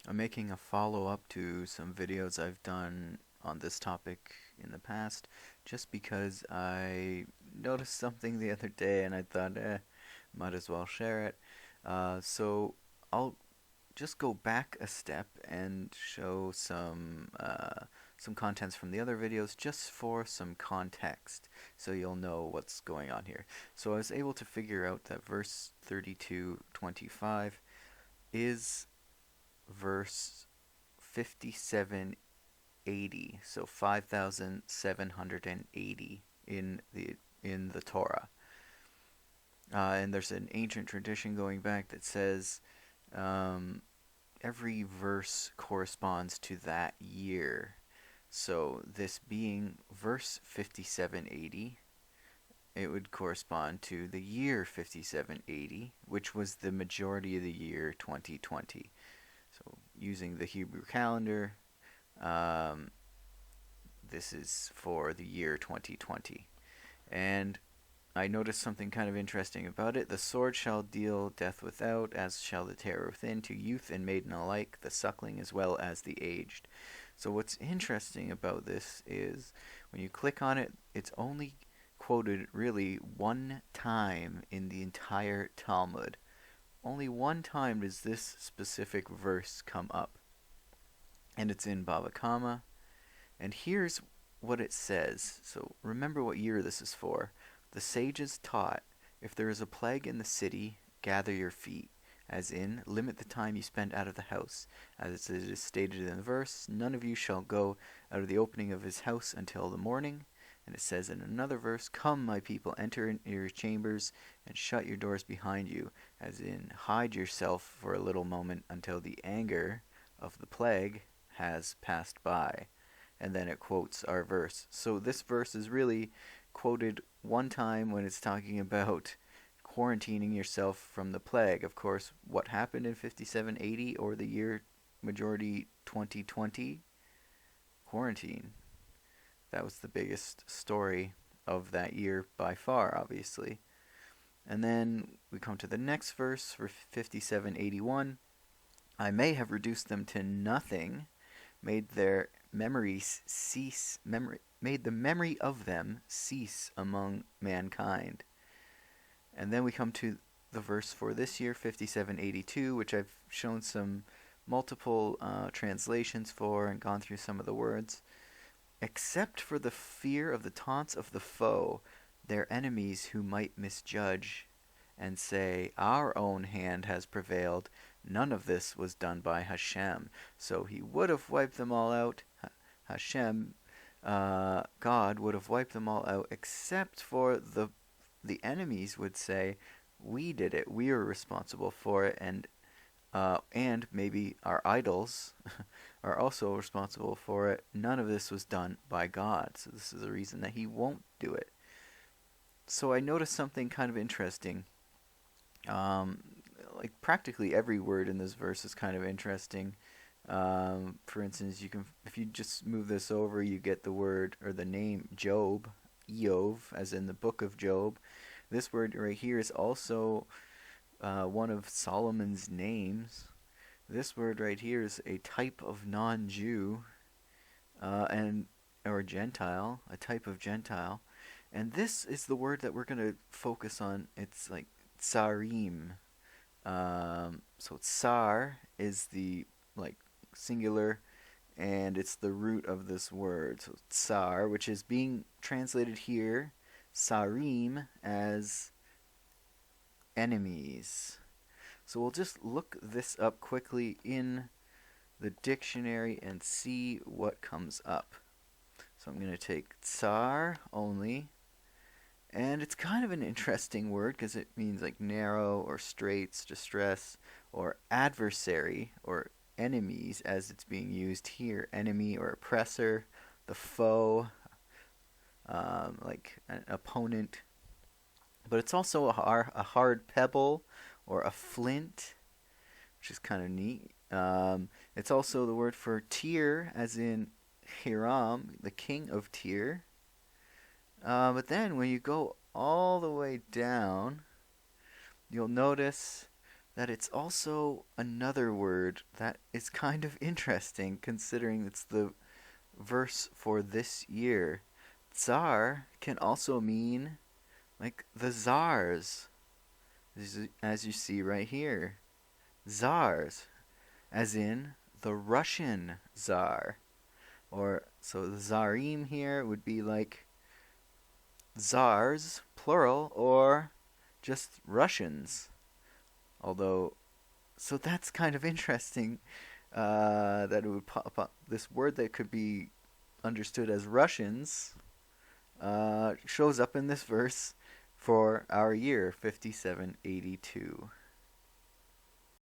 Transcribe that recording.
I'm making a follow-up to some videos I've done on this topic in the past, just because I noticed something the other day and I thought, might as well share it. So I'll just go back a step and show some contents from the other videos just for some context, so you'll know what's going on here. So I was able to figure out that verse 32:25 is verse 5780, so 5780 in the Torah. And there's an ancient tradition going back that says um, every verse corresponds to that year. So this being verse 5780, it would correspond to the year 5780, which was the majority of the year 2020. So using the Hebrew calendar, um, this is for the year 2020. And I noticed something kind of interesting about it. The sword shall deal death without, as shall the terror within, to youth and maiden alike, the suckling as well as the aged. So what's interesting about this is when you click on it, it's only quoted really one time in the entire Talmud. Only one time does this specific verse come up, and it's in Bava Kama. And here's what it says. So remember what year this is for. The sages taught, if there is a plague in the city, gather your feet, as in, limit the time you spend out of the house. As it is stated in the verse, none of you shall go out of the opening of his house until the morning. And it says in another verse, come, my people, enter into your chambers and shut your doors behind you, as in, hide yourself for a little moment until the anger of the plague has passed by. And then it quotes our verse. So this verse is really quoted one time when it's talking about quarantining yourself from the plague. Of course, what happened in 5780 or the year majority 2020? Quarantine. That was the biggest story of that year by far, obviously. And then we come to the next verse for 5781. I may have reduced them to nothing, made their memories cease, made the memory of them cease among mankind. And then we come to the verse for this year, 5782, which I've shown some multiple translations for and gone through some of the words. Except for the fear of the taunts of the foe, their enemies who might misjudge and say, our own hand has prevailed, none of this was done by Hashem. So he would have wiped them all out. Hashem, God, would have wiped them all out, except for the enemies would say, we did it, we are responsible for it, and maybe our idols are also responsible for it. None of this was done by God, so this is the reason that he won't do it. So I noticed something kind of interesting. Um, like practically every word in this verse is kind of interesting. For instance, you can, if you just move this over, you get the word or the name Job, Eov, as in the book of Job. This word right here is also one of Solomon's names. This word right here is a type of non-Jew, and or Gentile, a type of Gentile, and this is the word that we're gonna focus on. It's like tsarim. So tsar is the like singular, and it's the root of this word. So tsar, which is being translated here, sarim, as enemies. So we'll just look this up quickly in the dictionary and see what comes up. So I'm going to take tsar only, and it's kind of an interesting word because it means like narrow or straits, distress, or adversary or enemies as it's being used here. Enemy or oppressor, the foe, like an opponent. But it's also a hard pebble or a flint, which is kind of neat. It's also the word for Tyr, as in Hiram, the king of Tyr. But then when you go all the way down, you'll notice that it's also another word that is kind of interesting considering it's the verse for this year. Tsar can also mean like the czars, as you see right here. Czars, as in the Russian czar. Or, so the Zarim here would be like Czars, plural, or just Russians. Although, so that's kind of interesting that it would pop up. This word that could be understood as Russians shows up in this verse for our year 5782.